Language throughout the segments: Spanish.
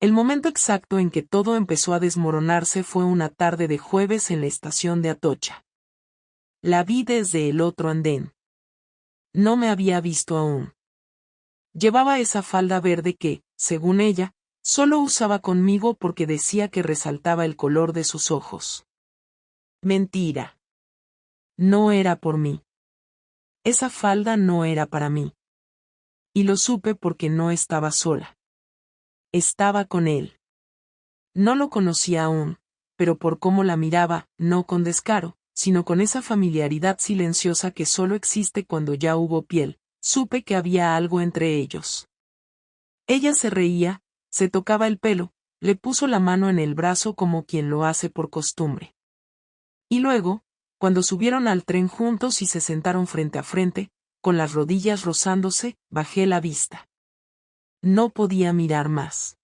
El momento exacto en que todo empezó a desmoronarse fue una tarde de jueves en la estación de Atocha. La vi desde el otro andén. No me había visto aún. Llevaba esa falda verde que, según ella, solo usaba conmigo porque decía que resaltaba el color de sus ojos. Mentira. No era por mí. Esa falda no era para mí. Y lo supe porque no estaba sola. Estaba con él. No lo conocía aún, pero por cómo la miraba, no con descaro, sino con esa familiaridad silenciosa que solo existe cuando ya hubo piel, supe que había algo entre ellos. Ella se reía, se tocaba el pelo, le puso la mano en el brazo como quien lo hace por costumbre. Y luego, cuando subieron al tren juntos y se sentaron frente a frente, con las rodillas rozándose, bajé la vista. No podía mirar más.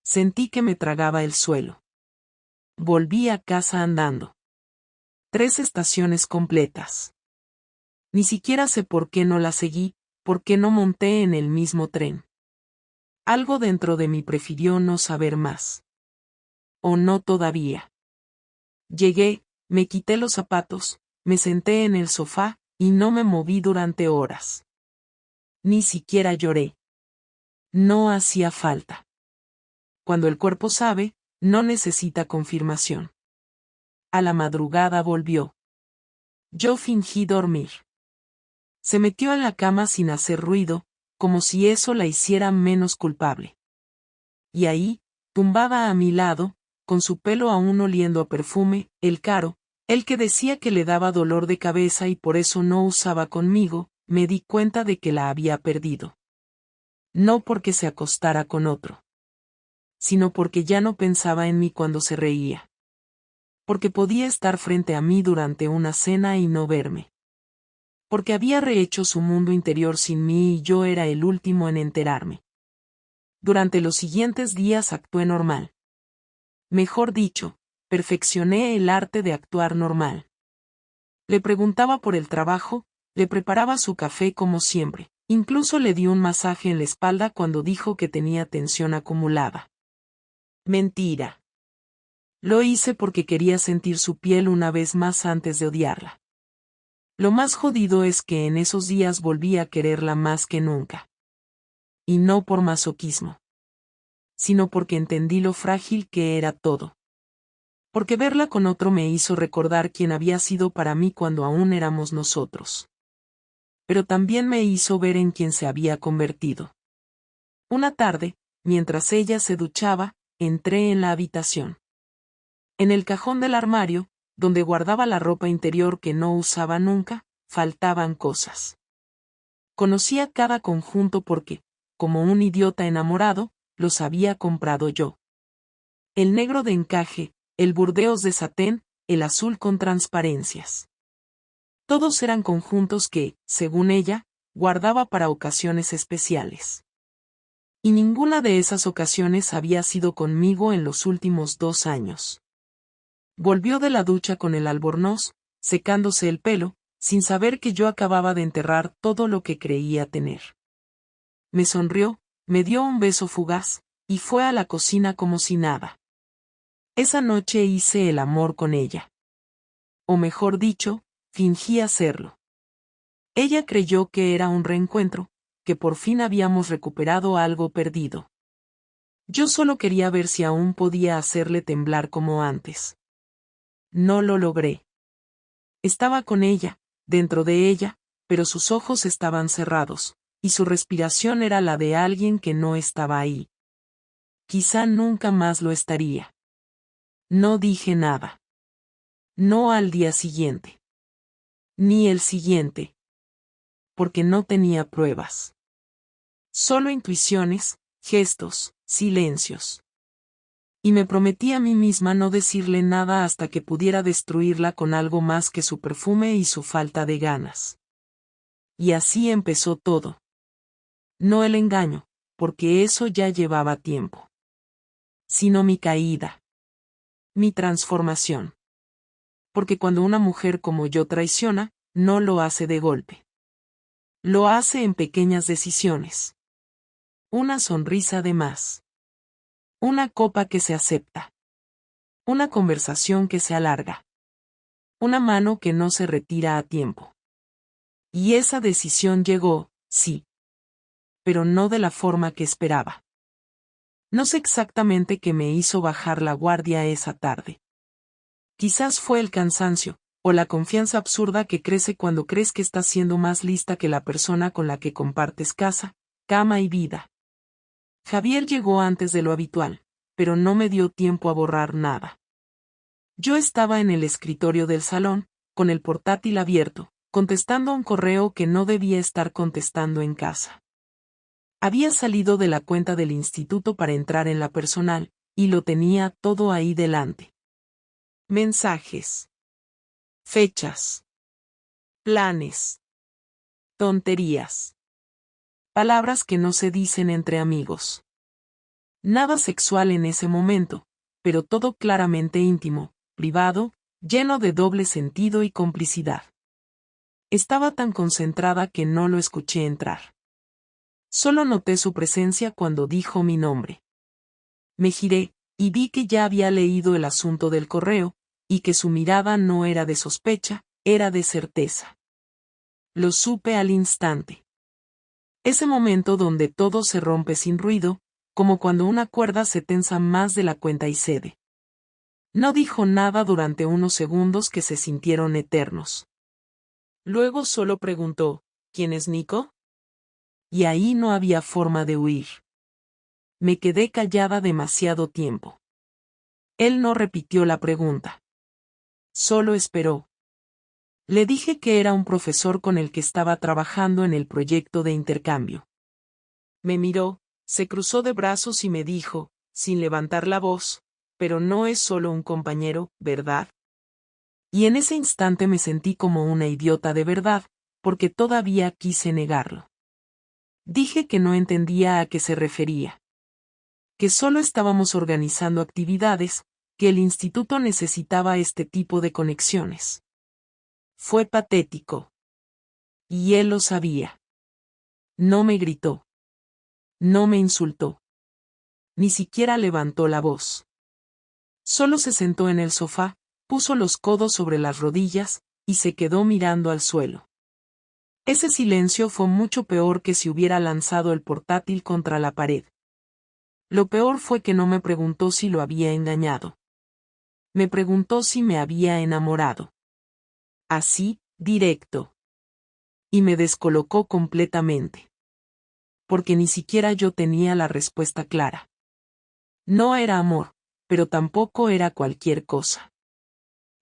Sentí que me tragaba el suelo. Volví a casa andando. 3 estaciones completas. Ni siquiera sé por qué no la seguí, por qué no monté en el mismo tren. Algo dentro de mí prefirió no saber más. O no todavía. Llegué, me quité los zapatos, me senté en el sofá, y no me moví durante horas. Ni siquiera lloré. No hacía falta. Cuando el cuerpo sabe, no necesita confirmación. A la madrugada volvió. Yo fingí dormir. Se metió en la cama sin hacer ruido, como si eso la hiciera menos culpable. Y ahí, tumbada a mi lado, con su pelo aún oliendo a perfume, el caro, el que decía que le daba dolor de cabeza y por eso no usaba conmigo, me di cuenta de que la había perdido. No porque se acostara con otro, sino porque ya no pensaba en mí cuando se reía. Porque podía estar frente a mí durante una cena y no verme. Porque había rehecho su mundo interior sin mí y yo era el último en enterarme. Durante los siguientes días actué normal. Mejor dicho, perfeccioné el arte de actuar normal. Le preguntaba por el trabajo, le preparaba su café como siempre, incluso le di un masaje en la espalda cuando dijo que tenía tensión acumulada. Mentira. Lo hice porque quería sentir su piel una vez más antes de odiarla. Lo más jodido es que en esos días volví a quererla más que nunca. Y no por masoquismo, sino porque entendí lo frágil que era todo. Porque verla con otro me hizo recordar quién había sido para mí cuando aún éramos nosotros. Pero también me hizo ver en quién se había convertido. Una tarde, mientras ella se duchaba, entré en la habitación. En el cajón del armario, donde guardaba la ropa interior que no usaba nunca, faltaban cosas. Conocía cada conjunto porque, como un idiota enamorado, los había comprado yo. El negro de encaje, el burdeos de satén, el azul con transparencias. Todos eran conjuntos que, según ella, guardaba para ocasiones especiales. Y ninguna de esas ocasiones había sido conmigo en los últimos 2 años. Volvió de la ducha con el albornoz, secándose el pelo, sin saber que yo acababa de enterrar todo lo que creía tener. Me sonrió, me dio un beso fugaz, y fue a la cocina como si nada. Esa noche hice el amor con ella. O mejor dicho, fingí hacerlo. Ella creyó que era un reencuentro, que por fin habíamos recuperado algo perdido. Yo solo quería ver si aún podía hacerle temblar como antes. No lo logré. Estaba con ella, dentro de ella, pero sus ojos estaban cerrados, y su respiración era la de alguien que no estaba ahí. Quizá nunca más lo estaría. No dije nada. No al día siguiente. Ni el siguiente. Porque no tenía pruebas. Solo intuiciones, gestos, silencios. Y me prometí a mí misma no decirle nada hasta que pudiera destruirla con algo más que su perfume y su falta de ganas. Y así empezó todo. No el engaño, porque eso ya llevaba tiempo. Sino mi caída. Mi transformación. Porque cuando una mujer como yo traiciona, no lo hace de golpe. Lo hace en pequeñas decisiones. Una sonrisa de más. Una copa que se acepta. Una conversación que se alarga. Una mano que no se retira a tiempo. Y esa decisión llegó, sí. Pero no de la forma que esperaba. No sé exactamente qué me hizo bajar la guardia esa tarde. Quizás fue el cansancio, o la confianza absurda que crece cuando crees que estás siendo más lista que la persona con la que compartes casa, cama y vida. Javier llegó antes de lo habitual, pero no me dio tiempo a borrar nada. Yo estaba en el escritorio del salón, con el portátil abierto, contestando a un correo que no debía estar contestando en casa. Había salido de la cuenta del instituto para entrar en la personal, y lo tenía todo ahí delante. Mensajes. Fechas. Planes. Tonterías. Palabras que no se dicen entre amigos. Nada sexual en ese momento, pero todo claramente íntimo, privado, lleno de doble sentido y complicidad. Estaba tan concentrada que no lo escuché entrar. Solo noté su presencia cuando dijo mi nombre. Me giré, y vi que ya había leído el asunto del correo, y que su mirada no era de sospecha, era de certeza. Lo supe al instante. Ese momento donde todo se rompe sin ruido, como cuando una cuerda se tensa más de la cuenta y cede. No dijo nada durante unos segundos que se sintieron eternos. Luego solo preguntó, ¿quién es Nico? Y ahí no había forma de huir. Me quedé callada demasiado tiempo. Él no repitió la pregunta. Solo esperó. Le dije que era un profesor con el que estaba trabajando en el proyecto de intercambio. Me miró, se cruzó de brazos y me dijo, sin levantar la voz, pero no es solo un compañero, ¿verdad? Y en ese instante me sentí como una idiota de verdad, porque todavía quise negarlo. Dije que no entendía a qué se refería. Que solo estábamos organizando actividades, que el instituto necesitaba este tipo de conexiones. Fue patético. Y él lo sabía. No me gritó. No me insultó. Ni siquiera levantó la voz. Solo se sentó en el sofá, puso los codos sobre las rodillas, y se quedó mirando al suelo. Ese silencio fue mucho peor que si hubiera lanzado el portátil contra la pared. Lo peor fue que no me preguntó si lo había engañado. Me preguntó si me había enamorado. Así, directo. Y me descolocó completamente. Porque ni siquiera yo tenía la respuesta clara. No era amor, pero tampoco era cualquier cosa.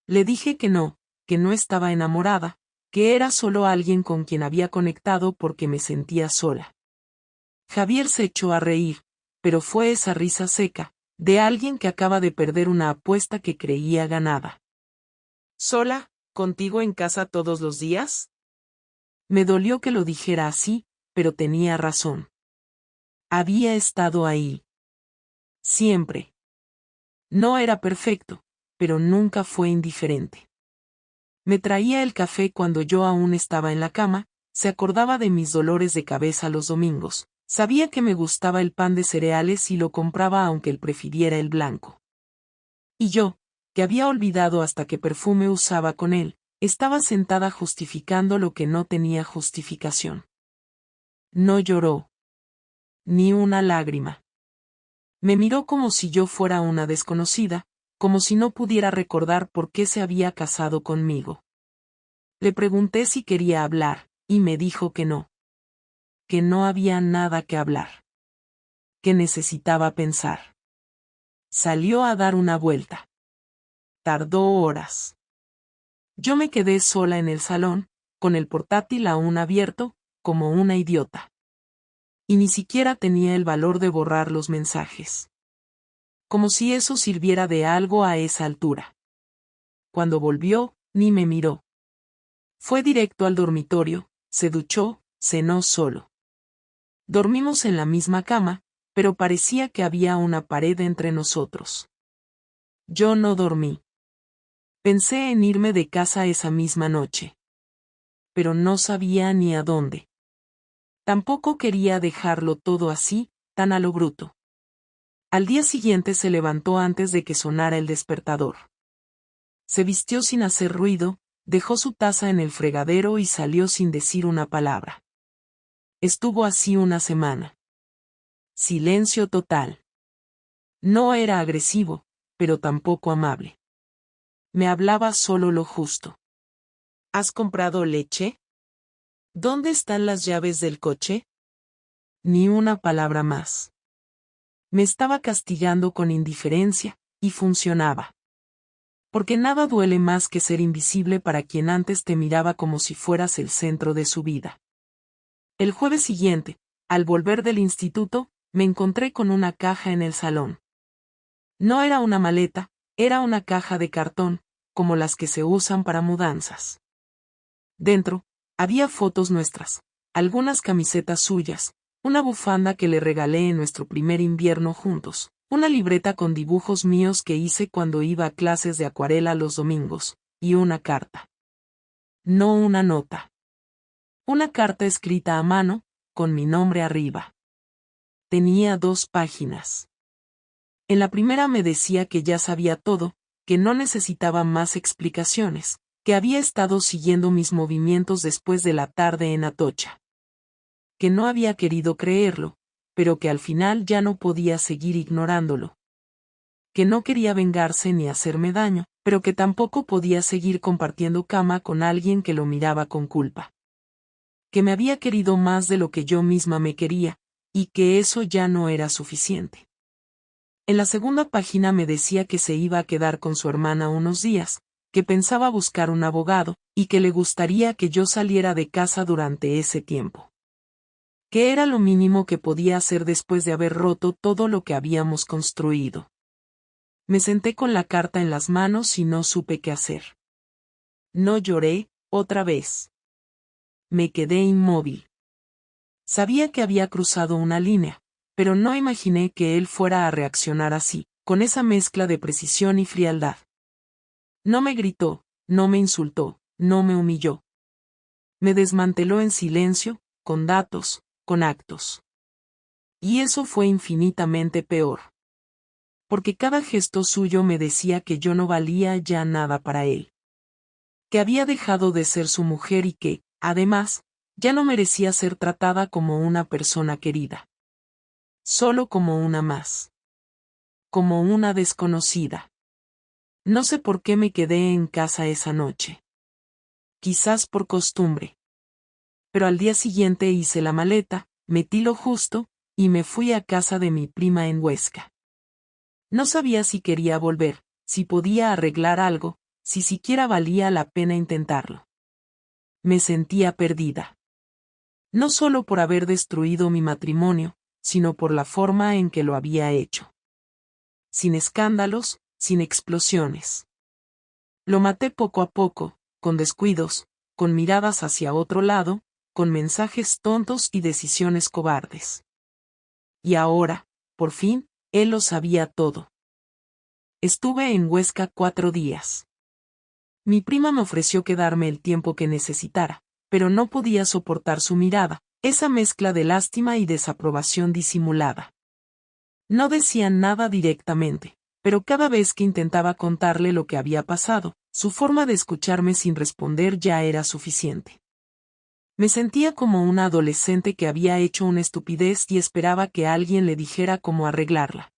Le dije que no estaba enamorada, que era solo alguien con quien había conectado porque me sentía sola. Javier se echó a reír, pero fue esa risa seca, de alguien que acaba de perder una apuesta que creía ganada. ¿Sola, contigo en casa todos los días? Me dolió que lo dijera así, pero tenía razón. Había estado ahí. Siempre. No era perfecto, pero nunca fue indiferente. Me traía el café cuando yo aún estaba en la cama, se acordaba de mis dolores de cabeza los domingos, sabía que me gustaba el pan de cereales y lo compraba aunque él prefiriera el blanco. Y yo, que había olvidado hasta qué perfume usaba con él, estaba sentada justificando lo que no tenía justificación. No lloró. Ni una lágrima. Me miró como si yo fuera una desconocida, como si no pudiera recordar por qué se había casado conmigo. Le pregunté si quería hablar, y me dijo que no. Que no había nada que hablar. Que necesitaba pensar. Salió a dar una vuelta. Tardó horas. Yo me quedé sola en el salón, con el portátil aún abierto, como una idiota. Y ni siquiera tenía el valor de borrar los mensajes. Como si eso sirviera de algo a esa altura. Cuando volvió, ni me miró. Fue directo al dormitorio, se duchó, cenó solo. Dormimos en la misma cama, pero parecía que había una pared entre nosotros. Yo no dormí. Pensé en irme de casa esa misma noche. Pero no sabía ni a dónde. Tampoco quería dejarlo todo así, tan a lo bruto. Al día siguiente se levantó antes de que sonara el despertador. Se vistió sin hacer ruido, dejó su taza en el fregadero y salió sin decir una palabra. Estuvo así una semana. Silencio total. No era agresivo, pero tampoco amable. Me hablaba solo lo justo. ¿Has comprado leche? ¿Dónde están las llaves del coche? Ni una palabra más. Me estaba castigando con indiferencia, y funcionaba. Porque nada duele más que ser invisible para quien antes te miraba como si fueras el centro de su vida. El jueves siguiente, al volver del instituto, me encontré con una caja en el salón. No era una maleta, era una caja de cartón, como las que se usan para mudanzas. Dentro, había fotos nuestras, algunas camisetas suyas, una bufanda que le regalé en nuestro primer invierno juntos, una libreta con dibujos míos que hice cuando iba a clases de acuarela los domingos, y una carta. No una nota. Una carta escrita a mano, con mi nombre arriba. Tenía 2 páginas. En la primera me decía que ya sabía todo, que no necesitaba más explicaciones, que había estado siguiendo mis movimientos después de la tarde en Atocha. Que no había querido creerlo, pero que al final ya no podía seguir ignorándolo. Que no quería vengarse ni hacerme daño, pero que tampoco podía seguir compartiendo cama con alguien que lo miraba con culpa. Que me había querido más de lo que yo misma me quería, y que eso ya no era suficiente. En la segunda página me decía que se iba a quedar con su hermana unos días, que pensaba buscar un abogado, y que le gustaría que yo saliera de casa durante ese tiempo. Que era lo mínimo que podía hacer después de haber roto todo lo que habíamos construido. Me senté con la carta en las manos y no supe qué hacer. No lloré, otra vez. Me quedé inmóvil. Sabía que había cruzado una línea, pero no imaginé que él fuera a reaccionar así, con esa mezcla de precisión y frialdad. No me gritó, no me insultó, no me humilló. Me desmanteló en silencio, con datos, con actos. Y eso fue infinitamente peor. Porque cada gesto suyo me decía que yo no valía ya nada para él. Que había dejado de ser su mujer y que, además, ya no merecía ser tratada como una persona querida. Solo como una más. Como una desconocida. No sé por qué me quedé en casa esa noche. Quizás por costumbre. Pero al día siguiente hice la maleta, metí lo justo, y me fui a casa de mi prima en Huesca. No sabía si quería volver, si podía arreglar algo, si siquiera valía la pena intentarlo. Me sentía perdida. No solo por haber destruido mi matrimonio, sino por la forma en que lo había hecho. Sin escándalos, sin explosiones. Lo maté poco a poco, con descuidos, con miradas hacia otro lado, con mensajes tontos y decisiones cobardes. Y ahora, por fin, él lo sabía todo. Estuve en Huesca 4 días. Mi prima me ofreció quedarme el tiempo que necesitara, pero no podía soportar su mirada, esa mezcla de lástima y desaprobación disimulada. No decía nada directamente, pero cada vez que intentaba contarle lo que había pasado, su forma de escucharme sin responder ya era suficiente. Me sentía como una adolescente que había hecho una estupidez y esperaba que alguien le dijera cómo arreglarla.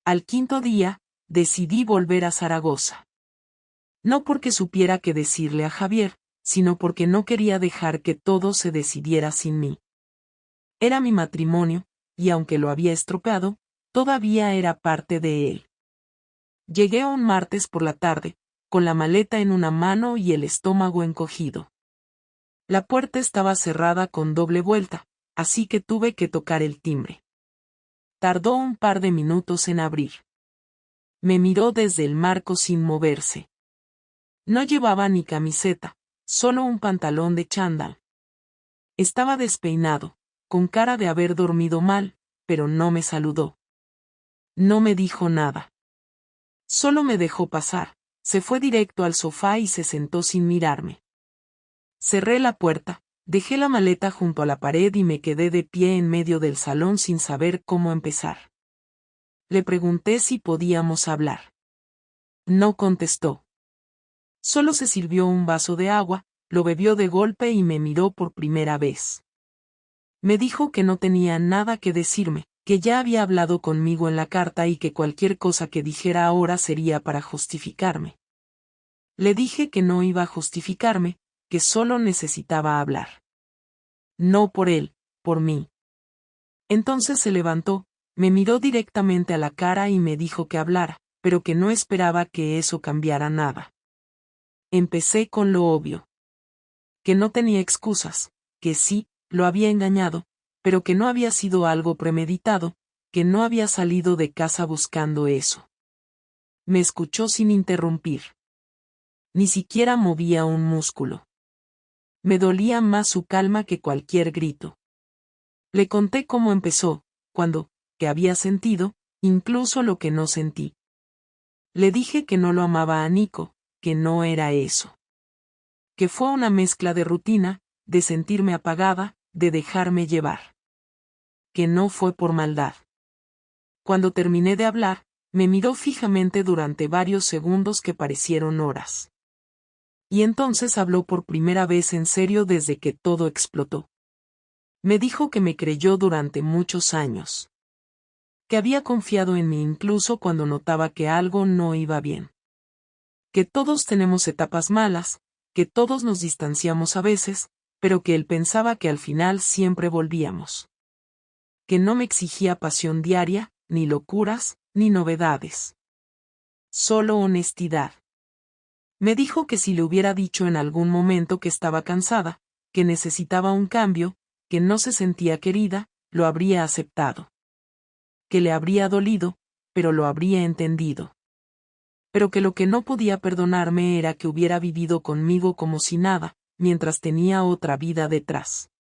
Al 5.º día, decidí volver a Zaragoza. No porque supiera qué decirle a Javier, sino porque no quería dejar que todo se decidiera sin mí. Era mi matrimonio, y aunque lo había estropeado, todavía era parte de él. Llegué un martes por la tarde, con la maleta en una mano y el estómago encogido. La puerta estaba cerrada con doble vuelta, así que tuve que tocar el timbre. Tardó un par de minutos en abrir. Me miró desde el marco sin moverse. No llevaba ni camiseta, solo un pantalón de chándal. Estaba despeinado, con cara de haber dormido mal, pero no me saludó. No me dijo nada. Solo me dejó pasar, se fue directo al sofá y se sentó sin mirarme. Cerré la puerta, dejé la maleta junto a la pared y me quedé de pie en medio del salón sin saber cómo empezar. Le pregunté si podíamos hablar. No contestó. Solo se sirvió un vaso de agua, lo bebió de golpe y me miró por primera vez. Me dijo que no tenía nada que decirme, que ya había hablado conmigo en la carta y que cualquier cosa que dijera ahora sería para justificarme. Le dije que no iba a justificarme, que solo necesitaba hablar. No por él, por mí. Entonces se levantó, me miró directamente a la cara y me dijo que hablara, pero que no esperaba que eso cambiara nada. Empecé con lo obvio. Que no tenía excusas, que sí, lo había engañado, pero que no había sido algo premeditado, que no había salido de casa buscando eso. Me escuchó sin interrumpir. Ni siquiera movía un músculo. Me dolía más su calma que cualquier grito. Le conté cómo empezó, cuándo, qué había sentido, incluso lo que no sentí. Le dije que no lo amaba a Nico, que no era eso. Que fue una mezcla de rutina, de sentirme apagada, de dejarme llevar. Que no fue por maldad. Cuando terminé de hablar, me miró fijamente durante varios segundos que parecieron horas. Y entonces habló por primera vez en serio desde que todo explotó. Me dijo que me creyó durante muchos años. Que había confiado en mí incluso cuando notaba que algo no iba bien. Que todos tenemos etapas malas, que todos nos distanciamos a veces, pero que él pensaba que al final siempre volvíamos. Que no me exigía pasión diaria, ni locuras, ni novedades. Solo honestidad. Me dijo que si le hubiera dicho en algún momento que estaba cansada, que necesitaba un cambio, que no se sentía querida, lo habría aceptado. Que le habría dolido, pero lo habría entendido. Pero que lo que no podía perdonarme era que hubiera vivido conmigo como si nada, mientras tenía otra vida detrás.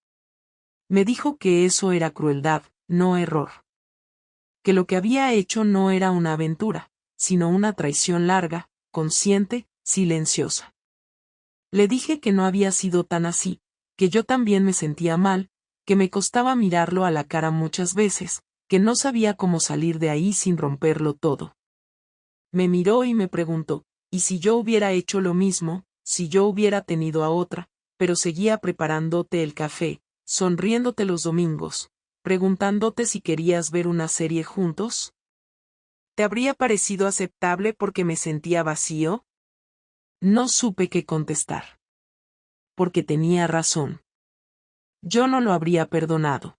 Me dijo que eso era crueldad, no error. Que lo que había hecho no era una aventura, sino una traición larga, consciente, silenciosa. Le dije que no había sido tan así, que yo también me sentía mal, que me costaba mirarlo a la cara muchas veces, que no sabía cómo salir de ahí sin romperlo todo. Me miró y me preguntó, ¿y si yo hubiera hecho lo mismo, si yo hubiera tenido a otra, pero seguía preparándote el café, sonriéndote los domingos, preguntándote si querías ver una serie juntos? ¿Te habría parecido aceptable porque me sentía vacío? No supe qué contestar. Porque tenía razón. Yo no lo habría perdonado.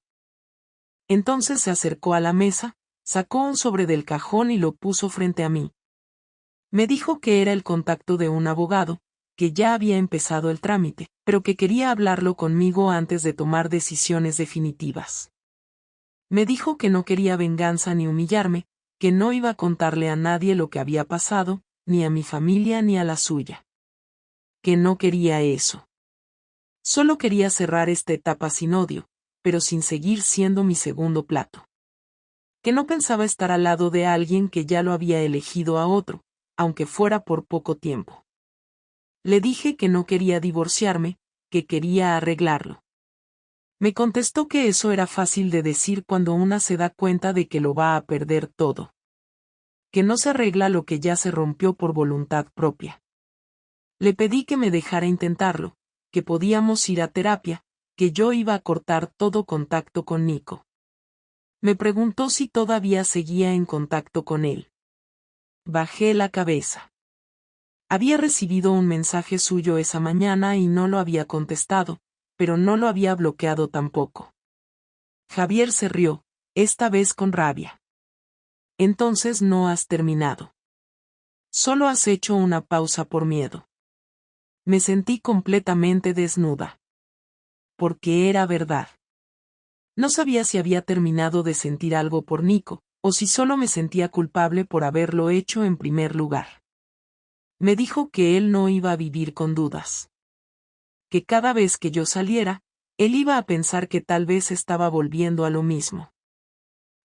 Entonces se acercó a la mesa, sacó un sobre del cajón y lo puso frente a mí. Me dijo que era el contacto de un abogado, que ya había empezado el trámite, pero que quería hablarlo conmigo antes de tomar decisiones definitivas. Me dijo que no quería venganza ni humillarme, que no iba a contarle a nadie lo que había pasado, ni a mi familia ni a la suya. Que no quería eso. Solo quería cerrar esta etapa sin odio, pero sin seguir siendo mi segundo plato. Que no pensaba estar al lado de alguien que ya lo había elegido a otro, aunque fuera por poco tiempo. Le dije que no quería divorciarme, que quería arreglarlo. Me contestó que eso era fácil de decir cuando una se da cuenta de que lo va a perder todo. Que no se arregla lo que ya se rompió por voluntad propia. Le pedí que me dejara intentarlo, que podíamos ir a terapia, que yo iba a cortar todo contacto con Nico. Me preguntó si todavía seguía en contacto con él. Bajé la cabeza. Había recibido un mensaje suyo esa mañana y no lo había contestado, pero no lo había bloqueado tampoco. Javier se rió, esta vez con rabia. Entonces no has terminado. Solo has hecho una pausa por miedo. Me sentí completamente desnuda. Porque era verdad. No sabía si había terminado de sentir algo por Nico, o si solo me sentía culpable por haberlo hecho en primer lugar. Me dijo que él no iba a vivir con dudas. Que cada vez que yo saliera, él iba a pensar que tal vez estaba volviendo a lo mismo.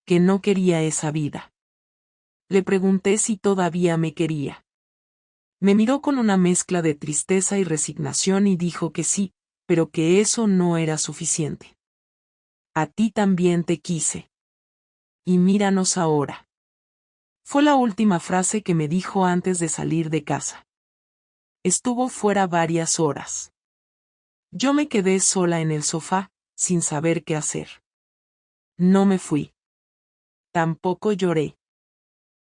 Que no quería esa vida. Le pregunté si todavía me quería. Me miró con una mezcla de tristeza y resignación y dijo que sí, pero que eso no era suficiente. A ti también te quise. Y míranos ahora. Fue la última frase que me dijo antes de salir de casa. Estuvo fuera varias horas. Yo me quedé sola en el sofá, sin saber qué hacer. No me fui. Tampoco lloré.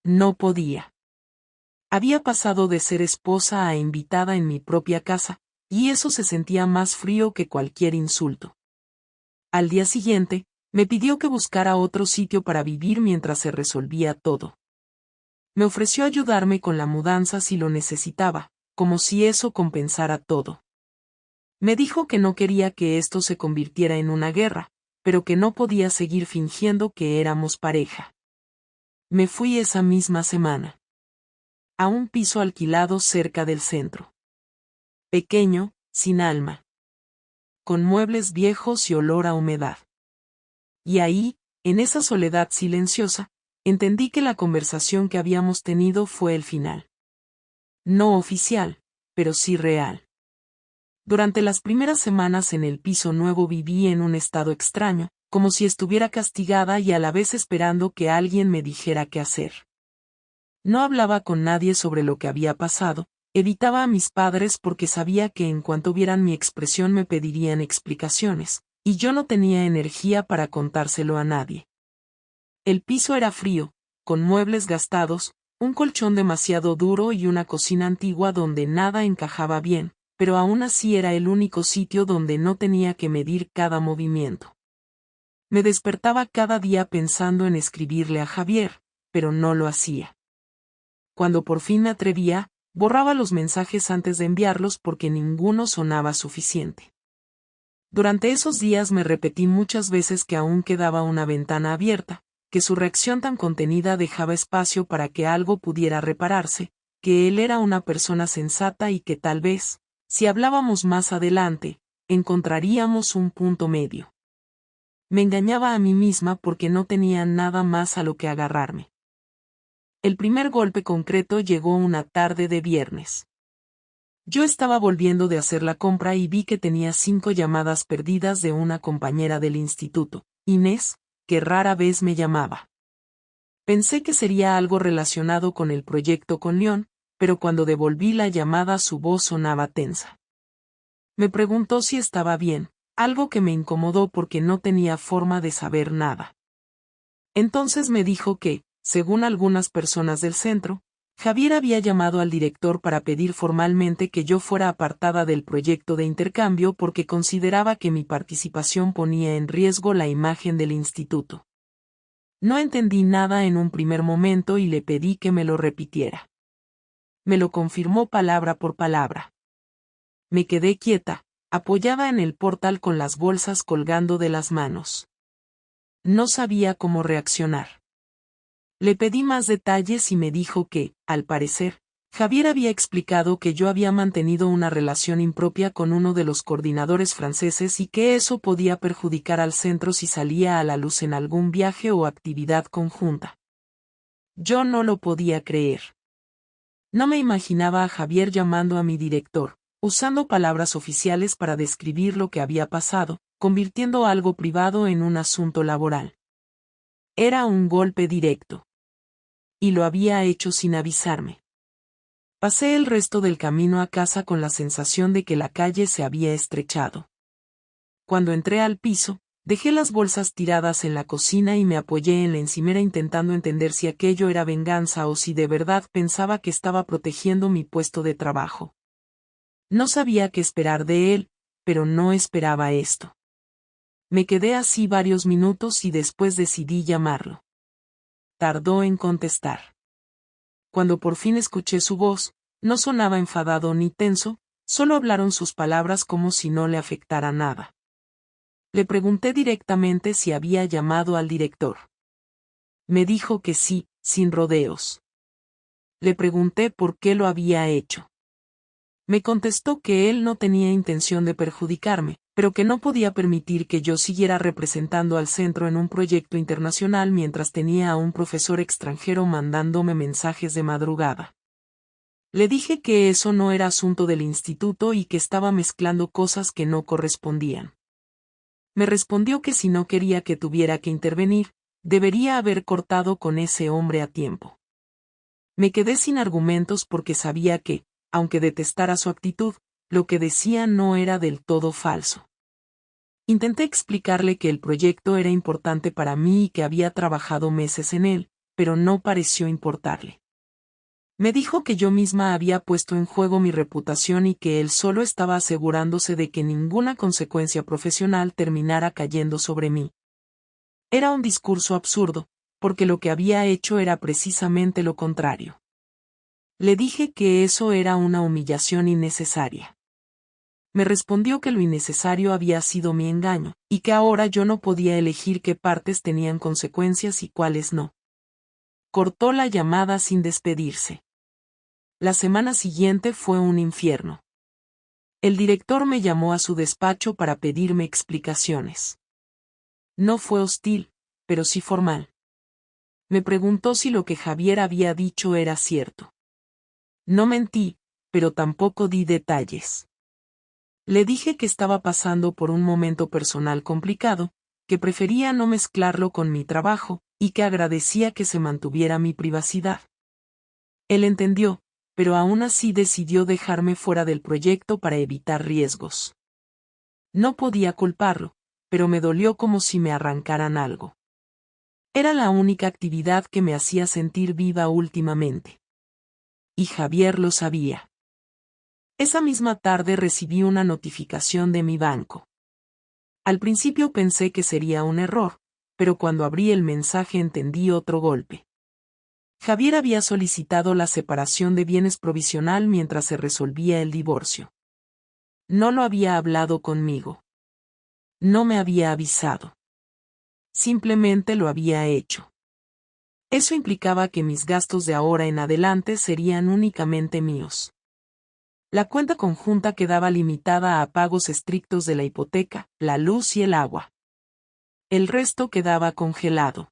No podía. Había pasado de ser esposa a invitada en mi propia casa, y eso se sentía más frío que cualquier insulto. Al día siguiente, me pidió que buscara otro sitio para vivir mientras se resolvía todo. Me ofreció ayudarme con la mudanza si lo necesitaba, como si eso compensara todo. Me dijo que no quería que esto se convirtiera en una guerra, pero que no podía seguir fingiendo que éramos pareja. Me fui esa misma semana. A un piso alquilado cerca del centro. Pequeño, sin alma. Con muebles viejos y olor a humedad. Y ahí, en esa soledad silenciosa, entendí que la conversación que habíamos tenido fue el final. No oficial, pero sí real. Durante las primeras semanas en el piso nuevo viví en un estado extraño, como si estuviera castigada y a la vez esperando que alguien me dijera qué hacer. No hablaba con nadie sobre lo que había pasado, evitaba a mis padres porque sabía que en cuanto vieran mi expresión me pedirían explicaciones, y yo no tenía energía para contárselo a nadie. El piso era frío, con muebles gastados, un colchón demasiado duro y una cocina antigua donde nada encajaba bien, pero aún así era el único sitio donde no tenía que medir cada movimiento. Me despertaba cada día pensando en escribirle a Javier, pero no lo hacía. Cuando por fin me atrevía, borraba los mensajes antes de enviarlos porque ninguno sonaba suficiente. Durante esos días me repetí muchas veces que aún quedaba una ventana abierta, que su reacción tan contenida dejaba espacio para que algo pudiera repararse, que él era una persona sensata y que tal vez, si hablábamos más adelante, encontraríamos un punto medio. Me engañaba a mí misma porque no tenía nada más a lo que agarrarme. El primer golpe concreto llegó una tarde de viernes. Yo estaba volviendo de hacer la compra y vi que tenía 5 llamadas perdidas de una compañera del instituto, Inés, que rara vez me llamaba. Pensé que sería algo relacionado con el proyecto con León, pero cuando devolví la llamada su voz sonaba tensa. Me preguntó si estaba bien, algo que me incomodó porque no tenía forma de saber nada. Entonces me dijo que, según algunas personas del centro, Javier había llamado al director para pedir formalmente que yo fuera apartada del proyecto de intercambio porque consideraba que mi participación ponía en riesgo la imagen del instituto. No entendí nada en un primer momento y le pedí que me lo repitiera. Me lo confirmó palabra por palabra. Me quedé quieta, apoyada en el portal con las bolsas colgando de las manos. No sabía cómo reaccionar. Le pedí más detalles y me dijo que, al parecer, Javier había explicado que yo había mantenido una relación impropia con uno de los coordinadores franceses y que eso podía perjudicar al centro si salía a la luz en algún viaje o actividad conjunta. Yo no lo podía creer. No me imaginaba a Javier llamando a mi director, usando palabras oficiales para describir lo que había pasado, convirtiendo algo privado en un asunto laboral. Era un golpe directo. Y lo había hecho sin avisarme. Pasé el resto del camino a casa con la sensación de que la calle se había estrechado. Cuando entré al piso, dejé las bolsas tiradas en la cocina y me apoyé en la encimera intentando entender si aquello era venganza o si de verdad pensaba que estaba protegiendo mi puesto de trabajo. No sabía qué esperar de él, pero no esperaba esto. Me quedé así varios minutos y después decidí llamarlo. Tardó en contestar. Cuando por fin escuché su voz, no sonaba enfadado ni tenso, solo hablaron sus palabras como si no le afectara nada. Le pregunté directamente si había llamado al director. Me dijo que sí, sin rodeos. Le pregunté por qué lo había hecho. Me contestó que él no tenía intención de perjudicarme, pero que no podía permitir que yo siguiera representando al centro en un proyecto internacional mientras tenía a un profesor extranjero mandándome mensajes de madrugada. Le dije que eso no era asunto del instituto y que estaba mezclando cosas que no correspondían. Me respondió que si no quería que tuviera que intervenir, debería haber cortado con ese hombre a tiempo. Me quedé sin argumentos porque sabía que, aunque detestara su actitud, lo que decía no era del todo falso. Intenté explicarle que el proyecto era importante para mí y que había trabajado meses en él, pero no pareció importarle. Me dijo que yo misma había puesto en juego mi reputación y que él solo estaba asegurándose de que ninguna consecuencia profesional terminara cayendo sobre mí. Era un discurso absurdo, porque lo que había hecho era precisamente lo contrario. Le dije que eso era una humillación innecesaria. Me respondió que lo innecesario había sido mi engaño, y que ahora yo no podía elegir qué partes tenían consecuencias y cuáles no. Cortó la llamada sin despedirse. La semana siguiente fue un infierno. El director me llamó a su despacho para pedirme explicaciones. No fue hostil, pero sí formal. Me preguntó si lo que Javier había dicho era cierto. No mentí, pero tampoco di detalles. Le dije que estaba pasando por un momento personal complicado, que prefería no mezclarlo con mi trabajo, y que agradecía que se mantuviera mi privacidad. Él entendió, pero aún así decidió dejarme fuera del proyecto para evitar riesgos. No podía culparlo, pero me dolió como si me arrancaran algo. Era la única actividad que me hacía sentir viva últimamente. Y Javier lo sabía. Esa misma tarde recibí una notificación de mi banco. Al principio pensé que sería un error, pero cuando abrí el mensaje entendí otro golpe. Javier había solicitado la separación de bienes provisional mientras se resolvía el divorcio. No lo había hablado conmigo. No me había avisado. Simplemente lo había hecho. Eso implicaba que mis gastos de ahora en adelante serían únicamente míos. La cuenta conjunta quedaba limitada a pagos estrictos de la hipoteca, la luz y el agua. El resto quedaba congelado.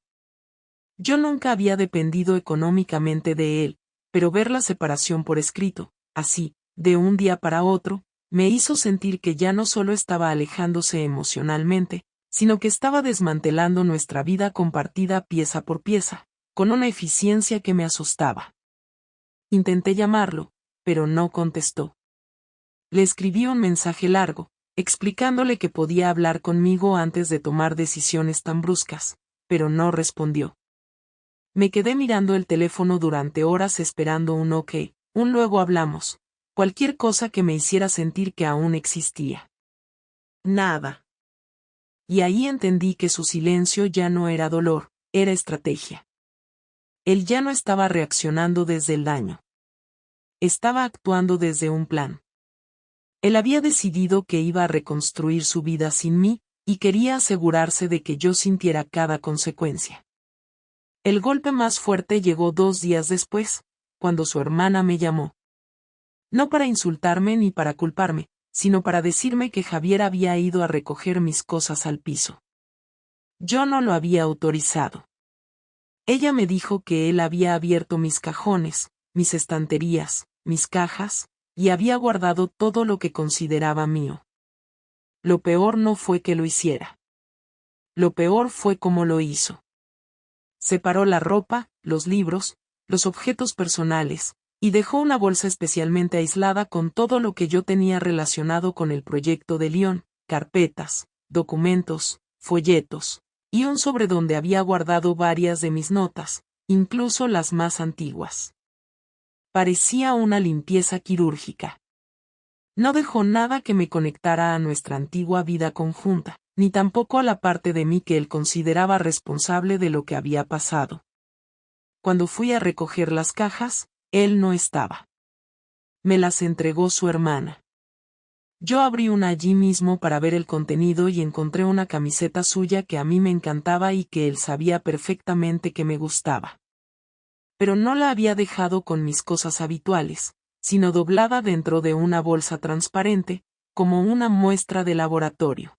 Yo nunca había dependido económicamente de él, pero ver la separación por escrito, así, de un día para otro, me hizo sentir que ya no solo estaba alejándose emocionalmente, sino que estaba desmantelando nuestra vida compartida pieza por pieza, con una eficiencia que me asustaba. Intenté llamarlo, pero no contestó. Le escribí un mensaje largo, explicándole que podía hablar conmigo antes de tomar decisiones tan bruscas, pero no respondió. Me quedé mirando el teléfono durante horas esperando un ok, un luego hablamos, cualquier cosa que me hiciera sentir que aún existía. Nada. Y ahí entendí que su silencio ya no era dolor, era estrategia. Él ya no estaba reaccionando desde el daño. Estaba actuando desde un plan. Él había decidido que iba a reconstruir su vida sin mí, y quería asegurarse de que yo sintiera cada consecuencia. El golpe más fuerte llegó 2 días después, cuando su hermana me llamó. No para insultarme ni para culparme, sino para decirme que Javier había ido a recoger mis cosas al piso. Yo no lo había autorizado. Ella me dijo que él había abierto mis cajones, mis estanterías, mis cajas, y había guardado todo lo que consideraba mío. Lo peor no fue que lo hiciera. Lo peor fue cómo lo hizo. Separó la ropa, los libros, los objetos personales, y dejó una bolsa especialmente aislada con todo lo que yo tenía relacionado con el proyecto de Lyon, carpetas, documentos, folletos, y un sobre donde había guardado varias de mis notas, incluso las más antiguas. Parecía una limpieza quirúrgica. No dejó nada que me conectara a nuestra antigua vida conjunta, ni tampoco a la parte de mí que él consideraba responsable de lo que había pasado. Cuando fui a recoger las cajas, él no estaba. Me las entregó su hermana. Yo abrí una allí mismo para ver el contenido y encontré una camiseta suya que a mí me encantaba y que él sabía perfectamente que me gustaba. Pero no la había dejado con mis cosas habituales, sino doblada dentro de una bolsa transparente, como una muestra de laboratorio.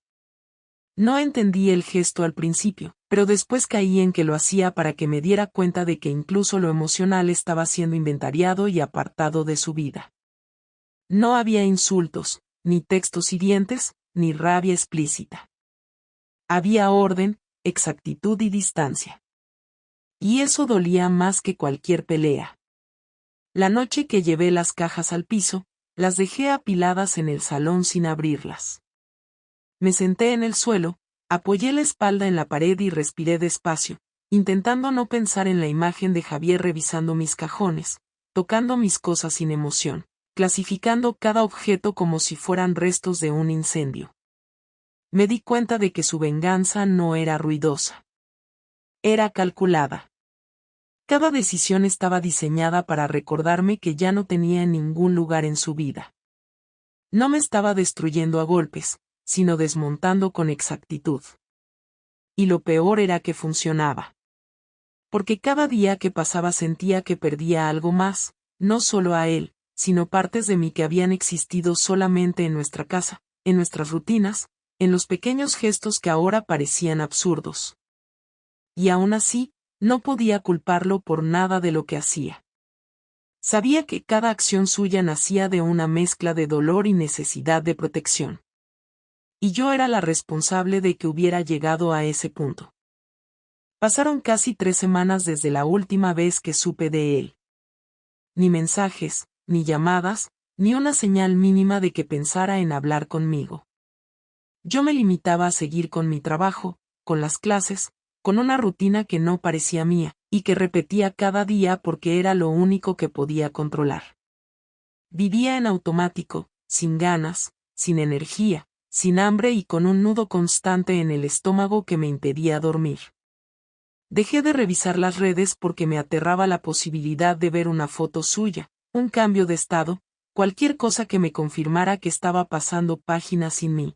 No entendí el gesto al principio, pero después caí en que lo hacía para que me diera cuenta de que incluso lo emocional estaba siendo inventariado y apartado de su vida. No había insultos, ni textos hirientes, ni rabia explícita. Había orden, exactitud y distancia. Y eso dolía más que cualquier pelea. La noche que llevé las cajas al piso, las dejé apiladas en el salón sin abrirlas. Me senté en el suelo, apoyé la espalda en la pared y respiré despacio, intentando no pensar en la imagen de Javier revisando mis cajones, tocando mis cosas sin emoción, clasificando cada objeto como si fueran restos de un incendio. Me di cuenta de que su venganza no era ruidosa. Era calculada. Cada decisión estaba diseñada para recordarme que ya no tenía ningún lugar en su vida. No me estaba destruyendo a golpes, sino desmontando con exactitud. Y lo peor era que funcionaba. Porque cada día que pasaba sentía que perdía algo más, no solo a él, sino partes de mí que habían existido solamente en nuestra casa, en nuestras rutinas, en los pequeños gestos que ahora parecían absurdos. Y aún así, no podía culparlo por nada de lo que hacía. Sabía que cada acción suya nacía de una mezcla de dolor y necesidad de protección. Y yo era la responsable de que hubiera llegado a ese punto. Pasaron casi 3 semanas desde la última vez que supe de él. Ni mensajes, ni llamadas, ni una señal mínima de que pensara en hablar conmigo. Yo me limitaba a seguir con mi trabajo, con las clases, con una rutina que no parecía mía, y que repetía cada día porque era lo único que podía controlar. Vivía en automático, sin ganas, sin energía, sin hambre y con un nudo constante en el estómago que me impedía dormir. Dejé de revisar las redes porque me aterraba la posibilidad de ver una foto suya, un cambio de estado, cualquier cosa que me confirmara que estaba pasando páginas sin mí.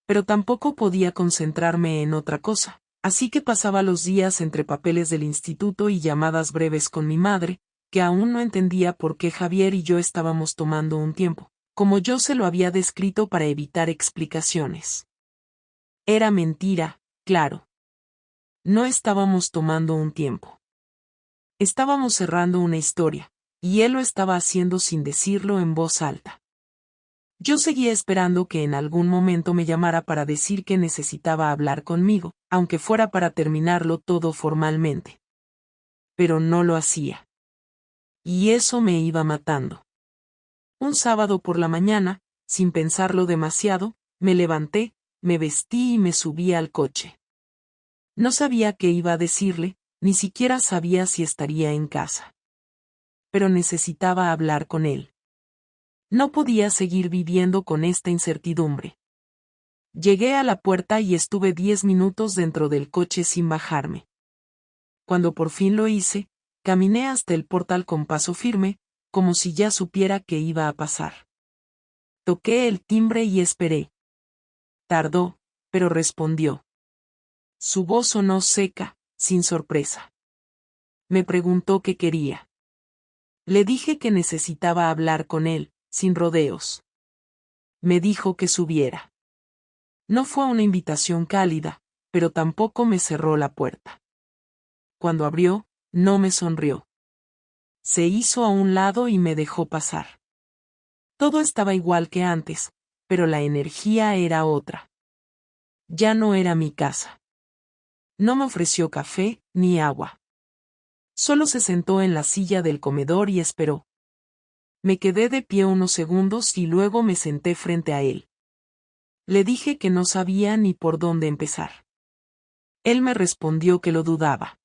Pero tampoco podía concentrarme en otra cosa. Así que pasaba los días entre papeles del instituto y llamadas breves con mi madre, que aún no entendía por qué Javier y yo estábamos tomando un tiempo, como yo se lo había descrito para evitar explicaciones. Era mentira, claro. No estábamos tomando un tiempo. Estábamos cerrando una historia, y él lo estaba haciendo sin decirlo en voz alta. Yo seguía esperando que en algún momento me llamara para decir que necesitaba hablar conmigo, aunque fuera para terminarlo todo formalmente. Pero no lo hacía. Y eso me iba matando. Un sábado por la mañana, sin pensarlo demasiado, me levanté, me vestí y me subí al coche. No sabía qué iba a decirle, ni siquiera sabía si estaría en casa. Pero necesitaba hablar con él. No podía seguir viviendo con esta incertidumbre. Llegué a la puerta y estuve 10 minutos dentro del coche sin bajarme. Cuando por fin lo hice, caminé hasta el portal con paso firme, como si ya supiera qué iba a pasar. Toqué el timbre y esperé. Tardó, pero respondió. Su voz sonó seca, sin sorpresa. Me preguntó qué quería. Le dije que necesitaba hablar con él, sin rodeos. Me dijo que subiera. No fue una invitación cálida, pero tampoco me cerró la puerta. Cuando abrió, no me sonrió. Se hizo a un lado y me dejó pasar. Todo estaba igual que antes, pero la energía era otra. Ya no era mi casa. No me ofreció café, ni agua. Solo se sentó en la silla del comedor y esperó. Me quedé de pie unos segundos y luego me senté frente a él. Le dije que no sabía ni por dónde empezar. Él me respondió que lo dudaba.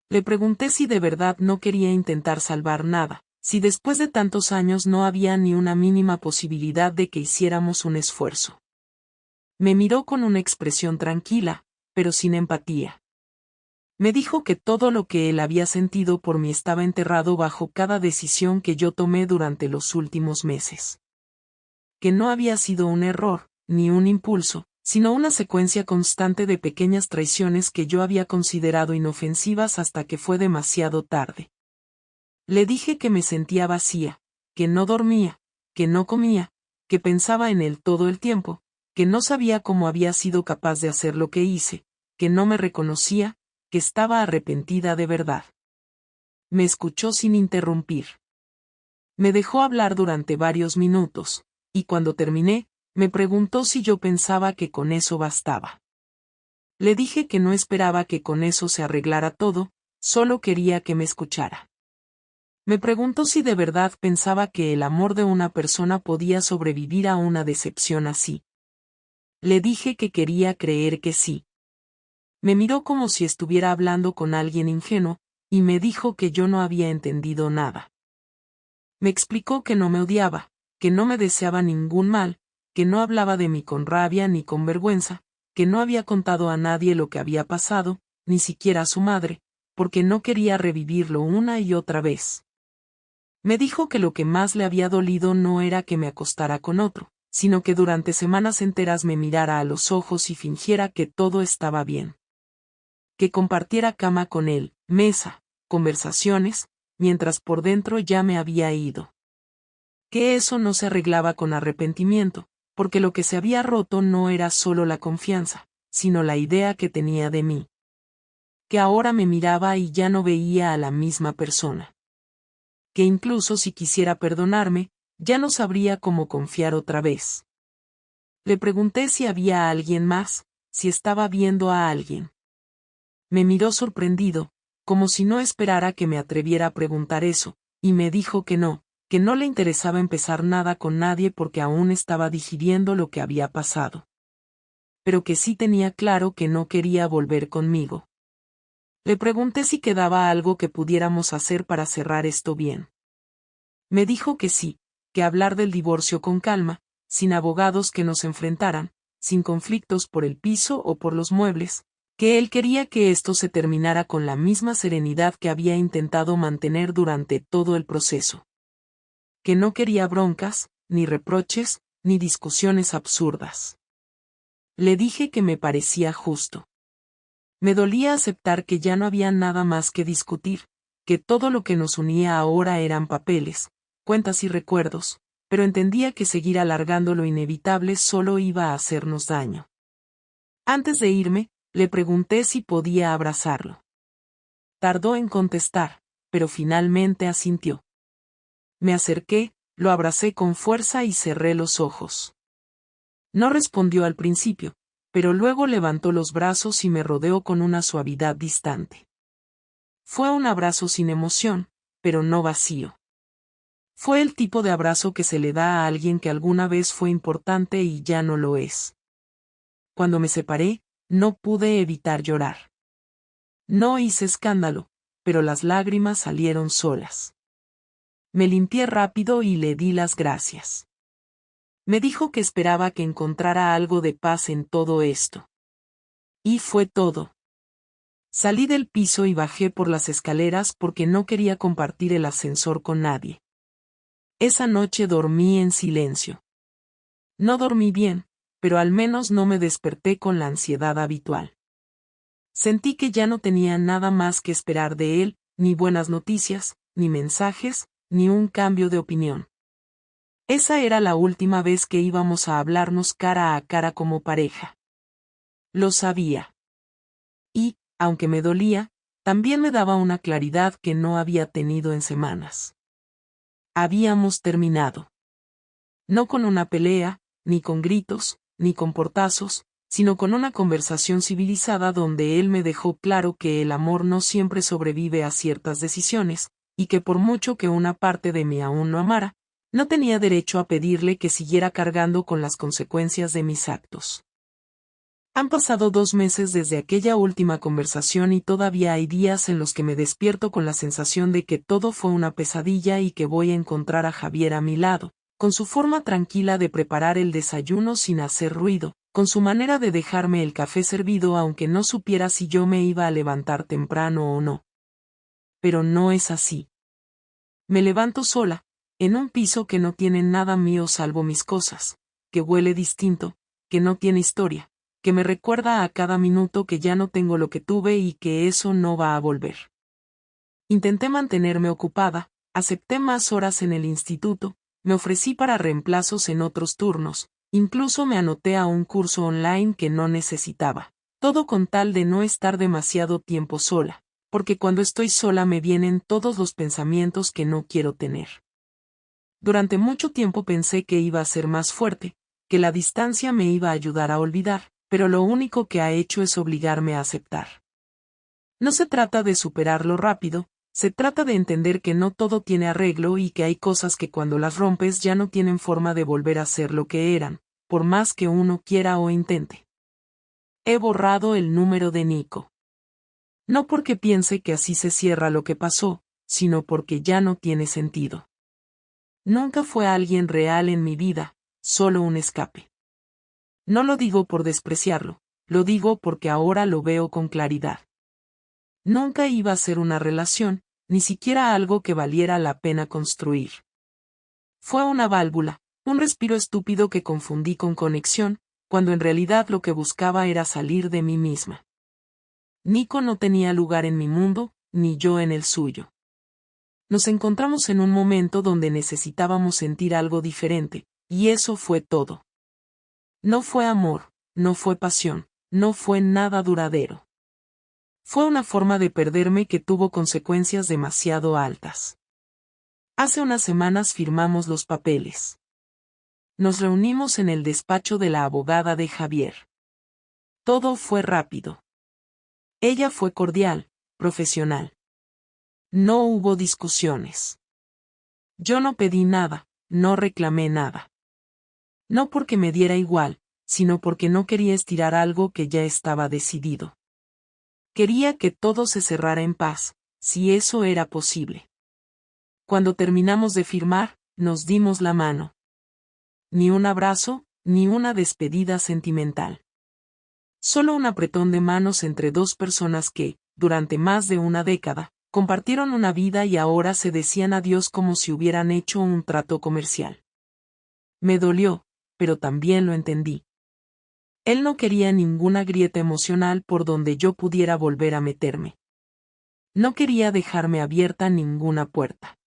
Le pregunté si de verdad no quería intentar salvar nada, si después de tantos años no había ni una mínima posibilidad de que hiciéramos un esfuerzo. Me miró con una expresión tranquila, pero sin empatía. Me dijo que todo lo que él había sentido por mí estaba enterrado bajo cada decisión que yo tomé durante los últimos meses. Que no había sido un error, ni un impulso, sino una secuencia constante de pequeñas traiciones que yo había considerado inofensivas hasta que fue demasiado tarde. Le dije que me sentía vacía, que no dormía, que no comía, que pensaba en él todo el tiempo, que no sabía cómo había sido capaz de hacer lo que hice, que no me reconocía, que estaba arrepentida de verdad. Me escuchó sin interrumpir. Me dejó hablar durante varios minutos, y cuando terminé, me preguntó si yo pensaba que con eso bastaba. Le dije que no esperaba que con eso se arreglara todo, solo quería que me escuchara. Me preguntó si de verdad pensaba que el amor de una persona podía sobrevivir a una decepción así. Le dije que quería creer que sí. Me miró como si estuviera hablando con alguien ingenuo, y me dijo que yo no había entendido nada. Me explicó que no me odiaba, que no me deseaba ningún mal, que no hablaba de mí con rabia ni con vergüenza, que no había contado a nadie lo que había pasado, ni siquiera a su madre, porque no quería revivirlo una y otra vez. Me dijo que lo que más le había dolido no era que me acostara con otro, sino que durante semanas enteras me mirara a los ojos y fingiera que todo estaba bien. Que compartiera cama con él, mesa, conversaciones, mientras por dentro ya me había ido. Que eso no se arreglaba con arrepentimiento, porque lo que se había roto no era solo la confianza, sino la idea que tenía de mí. Que ahora me miraba y ya no veía a la misma persona. Que incluso si quisiera perdonarme, ya no sabría cómo confiar otra vez. Le pregunté si había alguien más, si estaba viendo a alguien. Me miró sorprendido, como si no esperara que me atreviera a preguntar eso, y me dijo que no le interesaba empezar nada con nadie porque aún estaba digiriendo lo que había pasado. Pero que sí tenía claro que no quería volver conmigo. Le pregunté si quedaba algo que pudiéramos hacer para cerrar esto bien. Me dijo que sí, que hablar del divorcio con calma, sin abogados que nos enfrentaran, sin conflictos por el piso o por los muebles, que él quería que esto se terminara con la misma serenidad que había intentado mantener durante todo el proceso. Que no quería broncas, ni reproches, ni discusiones absurdas. Le dije que me parecía justo. Me dolía aceptar que ya no había nada más que discutir, que todo lo que nos unía ahora eran papeles, cuentas y recuerdos, pero entendía que seguir alargando lo inevitable solo iba a hacernos daño. Antes de irme, le pregunté si podía abrazarlo. Tardó en contestar, pero finalmente asintió. Me acerqué, lo abracé con fuerza y cerré los ojos. No respondió al principio, pero luego levantó los brazos y me rodeó con una suavidad distante. Fue un abrazo sin emoción, pero no vacío. Fue el tipo de abrazo que se le da a alguien que alguna vez fue importante y ya no lo es. Cuando me separé, no pude evitar llorar. No hice escándalo, pero las lágrimas salieron solas. Me limpié rápido y le di las gracias. Me dijo que esperaba que encontrara algo de paz en todo esto. Y fue todo. Salí del piso y bajé por las escaleras porque no quería compartir el ascensor con nadie. Esa noche dormí en silencio. No dormí bien, pero al menos no me desperté con la ansiedad habitual. Sentí que ya no tenía nada más que esperar de él, ni buenas noticias, ni mensajes, ni un cambio de opinión. Esa era la última vez que íbamos a hablarnos cara a cara como pareja. Lo sabía. Y, aunque me dolía, también me daba una claridad que no había tenido en semanas. Habíamos terminado. No con una pelea, ni con gritos, ni con portazos, sino con una conversación civilizada donde él me dejó claro que el amor no siempre sobrevive a ciertas decisiones, y que por mucho que una parte de mí aún lo amara, no tenía derecho a pedirle que siguiera cargando con las consecuencias de mis actos. Han pasado 2 meses desde aquella última conversación y todavía hay días en los que me despierto con la sensación de que todo fue una pesadilla y que voy a encontrar a Javier a mi lado, con su forma tranquila de preparar el desayuno sin hacer ruido, con su manera de dejarme el café servido aunque no supiera si yo me iba a levantar temprano o no. Pero no es así. Me levanto sola, en un piso que no tiene nada mío salvo mis cosas, que huele distinto, que no tiene historia, que me recuerda a cada minuto que ya no tengo lo que tuve y que eso no va a volver. Intenté mantenerme ocupada, acepté más horas en el instituto, me ofrecí para reemplazos en otros turnos, incluso me anoté a un curso online que no necesitaba, todo con tal de no estar demasiado tiempo sola, porque cuando estoy sola me vienen todos los pensamientos que no quiero tener. Durante mucho tiempo pensé que iba a ser más fuerte, que la distancia me iba a ayudar a olvidar, pero lo único que ha hecho es obligarme a aceptar. No se trata de superarlo rápido, Se trata de entender que no todo tiene arreglo y que hay cosas que cuando las rompes ya no tienen forma de volver a ser lo que eran, por más que uno quiera o intente. He borrado el número de Nico. No porque piense que así se cierra lo que pasó, sino porque ya no tiene sentido. Nunca fue alguien real en mi vida, solo un escape. No lo digo por despreciarlo, lo digo porque ahora lo veo con claridad. Nunca iba a ser una relación, ni siquiera algo que valiera la pena construir. Fue una válvula, un respiro estúpido que confundí con conexión, cuando en realidad lo que buscaba era salir de mí misma. Nico no tenía lugar en mi mundo, ni yo en el suyo. Nos encontramos en un momento donde necesitábamos sentir algo diferente, y eso fue todo. No fue amor, no fue pasión, no fue nada duradero. Fue una forma de perderme que tuvo consecuencias demasiado altas. Hace unas semanas firmamos los papeles. Nos reunimos en el despacho de la abogada de Javier. Todo fue rápido. Ella fue cordial, profesional. No hubo discusiones. Yo no pedí nada, no reclamé nada. No porque me diera igual, sino porque no quería estirar algo que ya estaba decidido. Quería que todo se cerrara en paz, si eso era posible. Cuando terminamos de firmar, nos dimos la mano. Ni un abrazo, ni una despedida sentimental. Solo un apretón de manos entre dos personas que, durante más de una década, compartieron una vida y ahora se decían adiós como si hubieran hecho un trato comercial. Me dolió, pero también lo entendí. Él no quería ninguna grieta emocional por donde yo pudiera volver a meterme. No quería dejarme abierta ninguna puerta.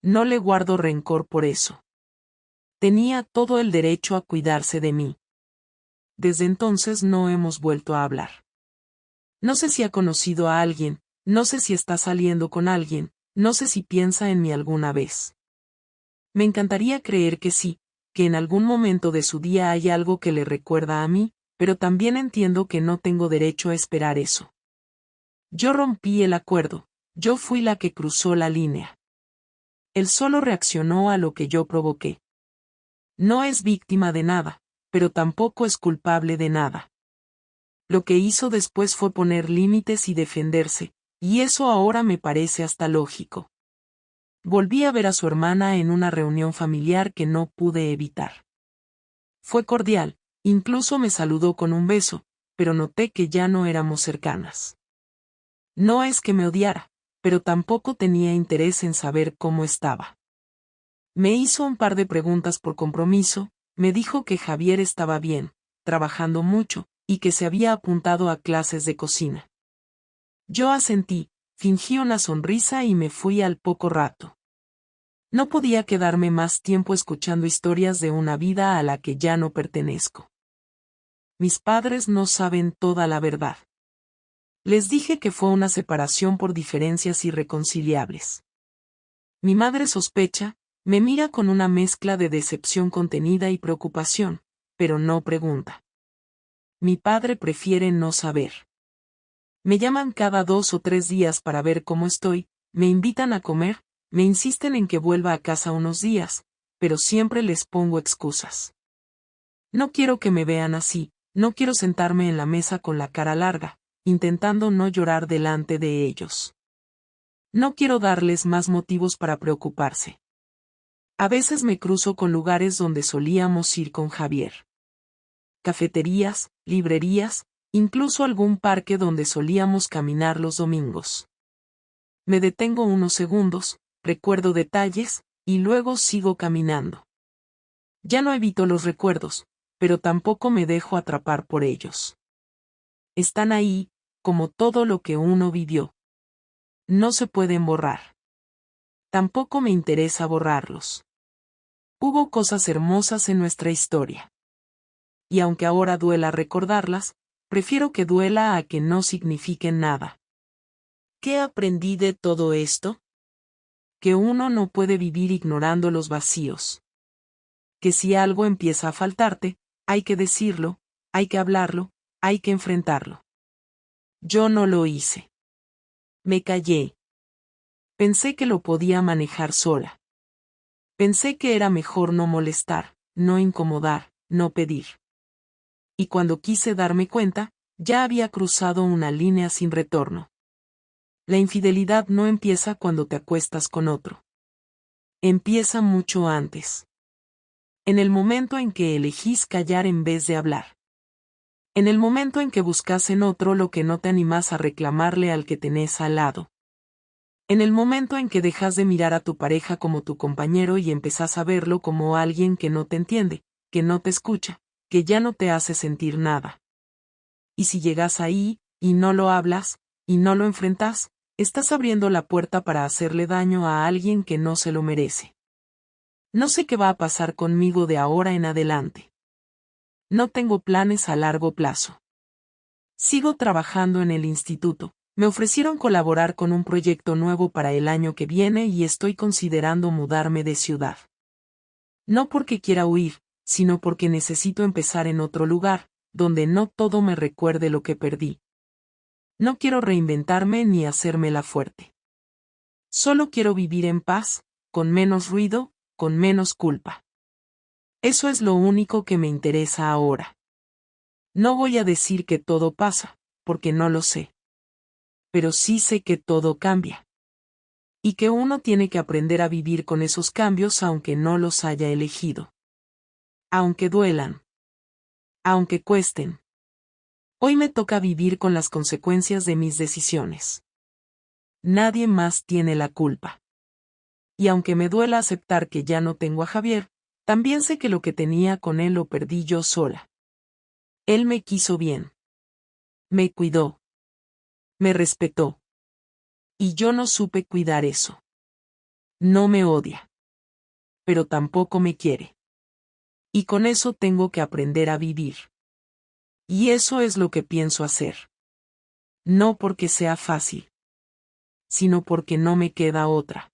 No le guardo rencor por eso. Tenía todo el derecho a cuidarse de mí. Desde entonces no hemos vuelto a hablar. No sé si ha conocido a alguien, no sé si está saliendo con alguien, no sé si piensa en mí alguna vez. Me encantaría creer que sí, que en algún momento de su día hay algo que le recuerda a mí, pero también entiendo que no tengo derecho a esperar eso. Yo rompí el acuerdo, yo fui la que cruzó la línea. Él solo reaccionó a lo que yo provoqué. No es víctima de nada, pero tampoco es culpable de nada. Lo que hizo después fue poner límites y defenderse, y eso ahora me parece hasta lógico. Volví a ver a su hermana en una reunión familiar que no pude evitar. Fue cordial, incluso me saludó con un beso, pero noté que ya no éramos cercanas. No es que me odiara, pero tampoco tenía interés en saber cómo estaba. Me hizo un par de preguntas por compromiso, me dijo que Javier estaba bien, trabajando mucho, y que se había apuntado a clases de cocina. Yo asentí, fingí una sonrisa y me fui al poco rato. No podía quedarme más tiempo escuchando historias de una vida a la que ya no pertenezco. Mis padres no saben toda la verdad. Les dije que fue una separación por diferencias irreconciliables. Mi madre sospecha, me mira con una mezcla de decepción contenida y preocupación, pero no pregunta. Mi padre prefiere no saber. Me llaman cada 2 o 3 días para ver cómo estoy, me invitan a comer, me insisten en que vuelva a casa unos días, pero siempre les pongo excusas. No quiero que me vean así, no quiero sentarme en la mesa con la cara larga, intentando no llorar delante de ellos. No quiero darles más motivos para preocuparse. A veces me cruzo con lugares donde solíamos ir con Javier. Cafeterías, librerías, incluso algún parque donde solíamos caminar los domingos. Me detengo unos segundos, recuerdo detalles, y luego sigo caminando. Ya no evito los recuerdos, pero tampoco me dejo atrapar por ellos. Están ahí, como todo lo que uno vivió. No se pueden borrar. Tampoco me interesa borrarlos. Hubo cosas hermosas en nuestra historia. Y aunque ahora duela recordarlas, prefiero que duela a que no signifiquen nada. ¿Qué aprendí de todo esto? Que uno no puede vivir ignorando los vacíos. Que si algo empieza a faltarte, hay que decirlo, hay que hablarlo, hay que enfrentarlo. Yo no lo hice. Me callé. Pensé que lo podía manejar sola. Pensé que era mejor no molestar, no incomodar, no pedir. Y cuando quise darme cuenta, ya había cruzado una línea sin retorno. La infidelidad no empieza cuando te acuestas con otro. Empieza mucho antes. En el momento en que elegís callar en vez de hablar. En el momento en que buscas en otro lo que no te animas a reclamarle al que tenés al lado. En el momento en que dejas de mirar a tu pareja como tu compañero y empezás a verlo como alguien que no te entiende, que no te escucha, que ya no te hace sentir nada. Y si llegas ahí, y no lo hablas, y no lo enfrentas, estás abriendo la puerta para hacerle daño a alguien que no se lo merece. No sé qué va a pasar conmigo de ahora en adelante. No tengo planes a largo plazo. Sigo trabajando en el instituto. Me ofrecieron colaborar con un proyecto nuevo para el año que viene y estoy considerando mudarme de ciudad. No porque quiera huir, sino porque necesito empezar en otro lugar, donde no todo me recuerde lo que perdí. No quiero reinventarme ni hacérmela fuerte. Solo quiero vivir en paz, con menos ruido, con menos culpa. Eso es lo único que me interesa ahora. No voy a decir que todo pasa, porque no lo sé. Pero sí sé que todo cambia. Y que uno tiene que aprender a vivir con esos cambios aunque no los haya elegido. Aunque duelan. Aunque cuesten. Hoy me toca vivir con las consecuencias de mis decisiones. Nadie más tiene la culpa. Y aunque me duela aceptar que ya no tengo a Javier, también sé que lo que tenía con él lo perdí yo sola. Él me quiso bien. Me cuidó. Me respetó. Y yo no supe cuidar eso. No me odia. Pero tampoco me quiere. Y con eso tengo que aprender a vivir. Y eso es lo que pienso hacer. No porque sea fácil, sino porque no me queda otra.